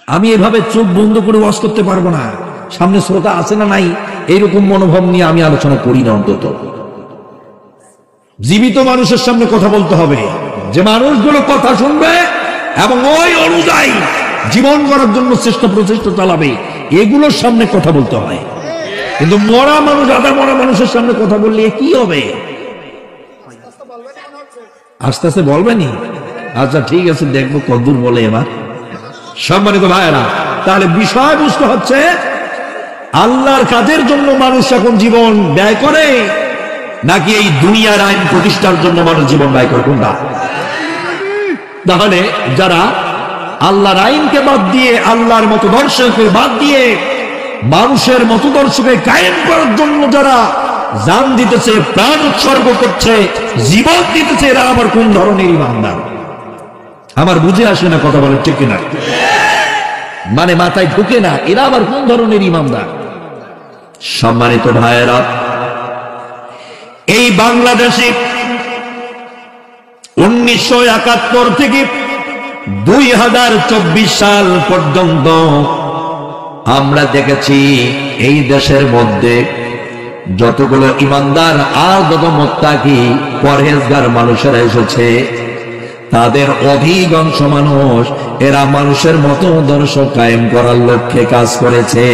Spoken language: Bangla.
আমি এভাবে চোখ বন্ধ করে ওয়াজ করতে পারবো না, সামনে শ্রোতা আছে না নাই এইরকম মনোভাব নিয়ে আমি আলোচনা করি না। অন্তত জীবিত মানুষের সামনে কথা বলতে হবে, যে মানুষগুলো কথা শুনবে এবং ওই অনুযায়ী জীবন করার জন্য প্রচেষ্টা চালাবে, এগুলোর সামনে কথা বলতে হয়। কিন্তু মরা মানুষ, আধা মরা মানুষের সামনে কথা বললে কি হবে? আস্তে আস্তে বলবেনি? আচ্ছা ঠিক আছে, দেখবো কদ্দূর বলে এবার। সম্মানিত ভাইয়েরা, তাহলে বিষয়বস্তু হচ্ছে আল্লাহর কাজের জন্য মানুষ এখন জীবন ব্যয় করে, নাকি এই দুনিয়ার আইন প্রতিষ্ঠার জন্য মানুষ জীবন ব্যয় করে? কোনটা? তাহলে যারা আল্লাহর আইনকে বাদ দিয়ে, আল্লাহর মতদর্শকে বাদ দিয়ে মানুষের মতদর্শকে কায়েম করার জন্য যারা জান দিতেছে, প্রাণ উৎসর্গ করছে, জীবন দিতেছে, এরা আবার কোন ধরনের ইমানদার? আমার বুঝে আসে না, কথা বলে ঠিক কিনা? মানে মাথায় ঢুকে না, এরা আবার কোন ধরনের ইমানদার? সম্মানিত ভাইয়েরা, এই বাংলাদেশে 1971 থেকে 2024 সাল পর্যন্ত আমরা দেখেছি এই দেশের মধ্যে যতগুলো ইমানদার আর যত মুত্তাকি পরহেজগার মানুষেরা এসেছে, তাদের অধিকাংশ মানুষ এরা মানুষের মতদর্শ কায়েম করার লক্ষ্যে কাজ করেছে।